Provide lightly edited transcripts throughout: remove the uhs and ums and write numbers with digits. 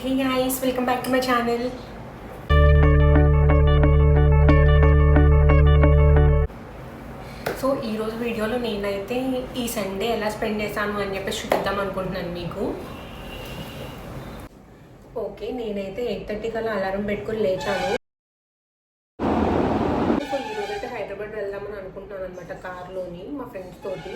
Hey guys, welcome back to my channel. So ఈరోజు వీడియోలో నేనైతే ఈ సండే ఎలా స్పెండ్ చేశాను అని చెప్పేసి చూపిద్దాం అనుకుంటున్నాను మీకు. ఓకే, నేనైతే 8:30 కల్లా అలారం పెట్టుకొని లేచాను. సో ఈరోజైతే హైదరాబాద్ వెళ్దామని అనుకుంటున్నాను అనమాట కార్లోని మా ఫ్రెండ్స్ తోటి.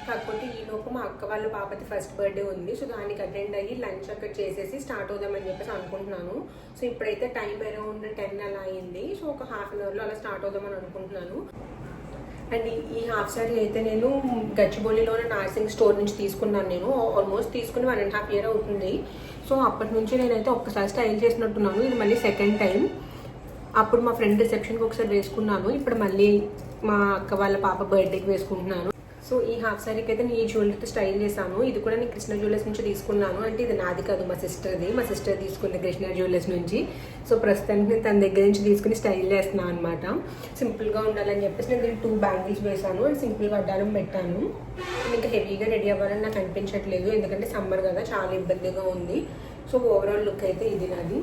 కాకపోతే ఈలోపు మా అక్క వాళ్ళ పాపది ఫస్ట్ బర్త్డే ఉంది. సో దానికి అటెండ్ అయ్యి లంచ్ అక్కడ చేసేసి స్టార్ట్ అవుదామని చెప్పేసి అనుకుంటున్నాను. సో ఇప్పుడైతే టైం అరౌండ్ 10 అలా అయింది. సో ఒక హాఫ్ అన్ అవర్లో అలా స్టార్ట్ అవుదామని అనుకుంటున్నాను. అండ్ ఈ హాఫ్ సారీ అయితే నేను గచ్చిబౌలిలోని నార్సింగ్ స్టోర్ నుంచి తీసుకున్నాను. నేను ఆల్మోస్ట్ తీసుకుని 1.5 years అవుతుంది. సో అప్పటి నుంచి నేనైతే ఒక్కసారి స్టైల్ చేసినట్టున్నాను. ఇది మళ్ళీ సెకండ్ టైం. అప్పుడు మా ఫ్రెండ్ రిసెప్షన్కి ఒకసారి వేసుకున్నాను. ఇప్పుడు మళ్ళీ మా అక్క వాళ్ళ పాప బర్త్డేకి వేసుకుంటున్నాను. సో ఈ హాఫ్ సారీకి అయితే నేను ఈ జ్యువెలరీతో స్టైల్ చేశాను. ఇది కూడా నేను కృష్ణ జ్యువెలర్స్ నుంచి తీసుకున్నాను. అంటే ఇది నాది కాదు, మా సిస్టర్ తీసుకుంది కృష్ణ జ్యువెలర్స్ నుంచి. సో ప్రస్తుతానికి నేను తన దగ్గర నుంచి తీసుకుని స్టైల్ చేస్తున్నాను అనమాట. సింపుల్గా ఉండాలని చెప్పేసి నేను దీన్ని 2 బ్యాంగిల్స్ వేసాను అండ్ సింపుల్గా అడ్డాలం పెట్టాను. ఇంకా హెవీగా రెడీ అవ్వాలని నాకు అనిపించట్లేదు, ఎందుకంటే సమ్మర్ కదా, చాలా ఇబ్బందిగా ఉంది. సో ఓవరాల్ లుక్ అయితే ఇది నాది.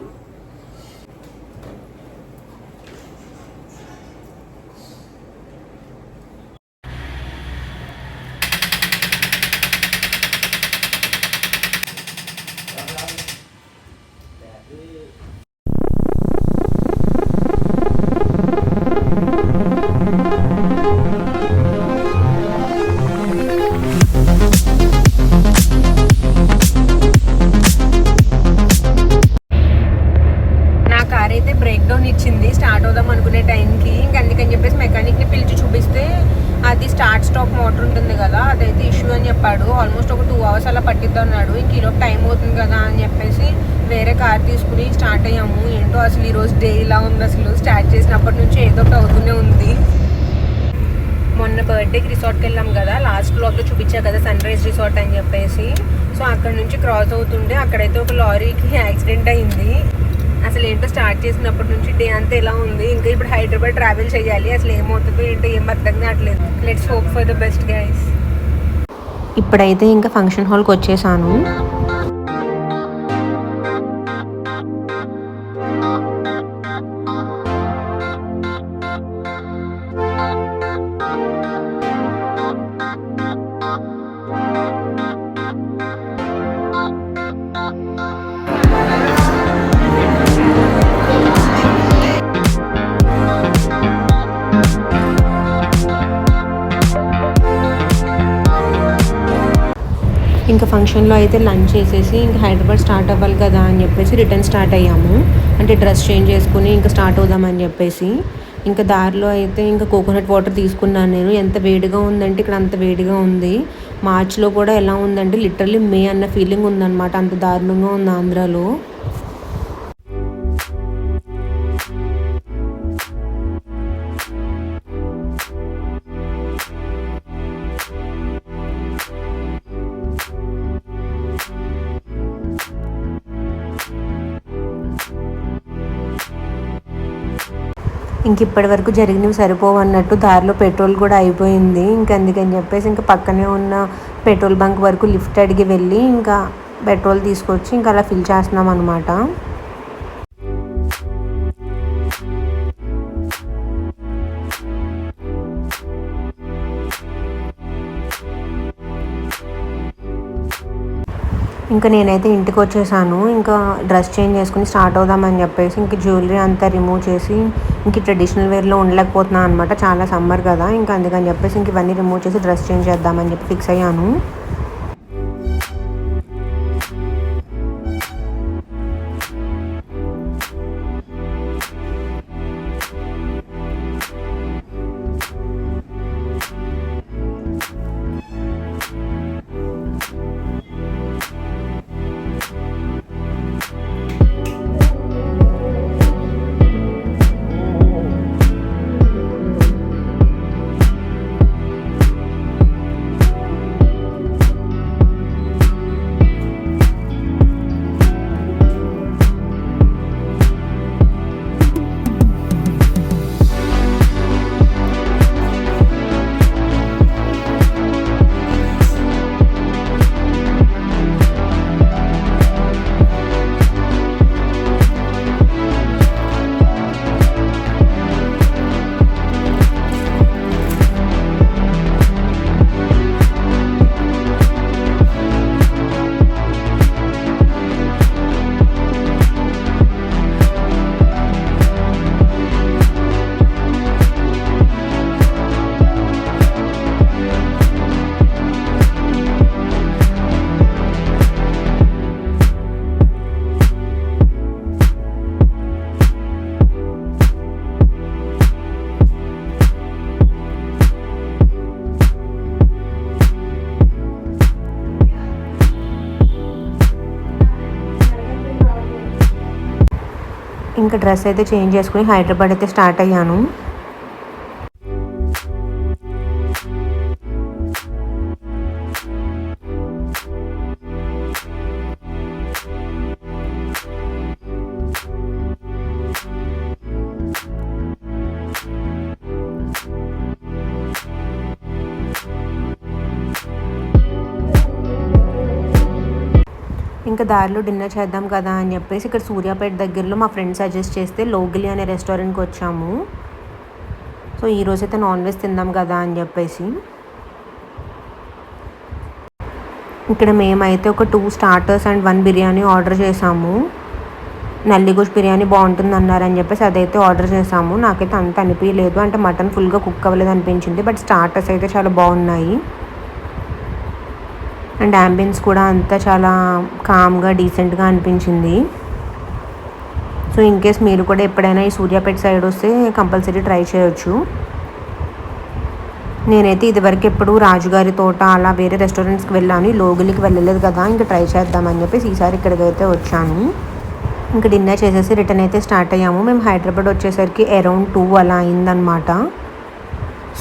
ఇచ్చింది స్టార్ట్ అవుదాం అనుకునే టైంకి. ఇంక అందుకని చెప్పేసి మెకానిక్ని పిలిచి చూపిస్తే అది స్టార్ట్ స్టాప్ మోటార్ ఉంటుంది కదా, అదైతే ఇష్యూ అని చెప్పాడు. ఆల్మోస్ట్ ఒక 2 hours అలా పట్టిద్ది అన్నాడు. ఇంక ఈలోపు టైం అవుతుంది కదా అని చెప్పేసి వేరే కార్ తీసుకుని స్టార్ట్ అయ్యాము. ఏంటో అసలు ఈరోజు డే ఇలా ఉంది. అసలు స్టార్ట్ చేసినప్పటి నుంచి ఏదో ఒకటి అవుతూనే ఉంది. మొన్న బర్త్డేకి రిసార్ట్కి వెళ్ళాం కదా, లాస్ట్ బ్లాగ్లో చూపించా కదా సన్ రైజ్ రిసార్ట్ అని చెప్పేసి. సో అక్కడ నుంచి క్రాస్ అవుతుంటే అక్కడైతే ఒక లారీకి యాక్సిడెంట్ అయింది. అసలు ఏంటో స్టార్ట్ చేసినప్పటి నుంచి డే అంతా ఎలా ఉంది. ఇంకా ఇప్పుడు హైదరాబాద్ ట్రావెల్ చేయాలి. అసలు ఏమవుతుందో ఏంటో ఏం అర్థం కావట్లేదు. Let's hope for the best guys. ఇప్పుడైతే ఇంకా ఫంక్షన్ హాల్కి వచ్చేసాను. ఇంకా ఫంక్షన్లో అయితే లంచ్ చేసేసి ఇంకా హైదరాబాద్ స్టార్ట్ అవ్వాలి కదా అని చెప్పేసి రిటర్న్ స్టార్ట్ అయ్యాము. అంటే డ్రెస్ చేంజ్ చేసుకుని ఇంకా స్టార్ట్ అవుదామని చెప్పేసి. ఇంకా దారిలో అయితే ఇంకా కోకోనట్ వాటర్ తీసుకున్నాను నేను. ఎంత వేడిగా ఉందంటే ఇక్కడ అంత వేడిగా ఉంది. మార్చ్లో కూడా ఎలా ఉందంటే లిటరల్లీ మే అన్న ఫీలింగ్ ఉందన్నమాట, అంత దారుణంగా ఉంది ఆంధ్రాలో. ఇంక ఇప్పటి వరకు జరిగినవి సరిపోవన్నట్టు దారిలో పెట్రోల్ కూడా అయిపోయింది. ఇంక అందుకని చెప్పేసి ఇంకా పక్కనే ఉన్న పెట్రోల్ బంక్ వరకు లిఫ్ట్ అడిగి వెళ్ళి ఇంకా పెట్రోల్ తీసుకొచ్చి ఇంకా అలా ఫిల్ చేస్తున్నాం అనమాట. ఇంకా నేనైతే ఇంటికి వచ్చేసాను. ఇంకా డ్రెస్ చేంజ్ చేసుకుని స్టార్ట్ అవుదామని చెప్పేసి ఇంక జ్యువెలరీ అంతా రిమూవ్ చేసి ఇంక ట్రెడిషనల్ వేర్లో ఉండలేకపోతున్నాను అనమాట, చాలా సమ్మర్ కదా. ఇంకా అందుకని చెప్పేసి ఇంక ఇవన్నీ రిమూవ్ చేసి డ్రెస్ చేంజ్ చేద్దామని చెప్పి ఫిక్స్ అయ్యాను. ఇంకా డ్రెస్ అయితే చేంజ్ చేసుకుని హైదరాబాద్ అయితే స్టార్ట్ అయ్యాను. ఇంకా దారిలో డిన్నర్ చేద్దాం కదా అని చెప్పేసి ఇక్కడ సూర్యాపేట దగ్గరలో మా ఫ్రెండ్ సజెస్ట్ చేస్తే లోగిలి అనే రెస్టారెంట్కి వచ్చాము. సో ఈరోజు అయితే నాన్ వెజ్ తిందాం కదా అని చెప్పేసి ఇక్కడ మేమైతే ఒక 2 స్టార్టర్స్ అండ్ 1 బిర్యానీ ఆర్డర్ చేసాము. నల్లిగోష్ బిర్యానీ బాగుంటుంది అన్నారని చెప్పేసి అదైతే ఆర్డర్ చేసాము. నాకైతే అంత అనిపించలేదు, అంటే మటన్ ఫుల్గా కుక్ అవ్వలేదు అనిపించింది. బట్ స్టార్టర్స్ అయితే చాలా బాగున్నాయి అండ్ యాంబియన్స్ కూడా అంతా చాలా కామ్గా డీసెంట్గా అనిపించింది. సో ఇన్ కేస్ మీరు కూడా ఎప్పుడైనా ఈ సూర్యాపేట సైడ్ వస్తే కంపల్సరీ ట్రై చేయొచ్చు. నేనైతే ఇదివరకు ఎప్పుడు రాజుగారి తోట అలా వేరే రెస్టారెంట్స్కి వెళ్ళాను, లోగిలికి వెళ్ళలేదు కదా, ఇంకా ట్రై చేద్దామని చెప్పేసి ఈసారి ఇక్కడికైతే వచ్చాను. ఇంకా డిన్నర్ చేసేసి రిటర్న్ అయితే స్టార్ట్ అయ్యాము. మేము హైదరాబాద్ వచ్చేసరికి అరౌండ్ 2 అలా అయిందనమాట.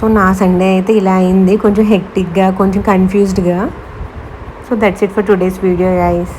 సో నా సండే అయితే ఇలా అయింది, కొంచెం హెక్టిక్గా, కొంచెం కన్ఫ్యూజ్డ్గా. So that's it for today's video, guys.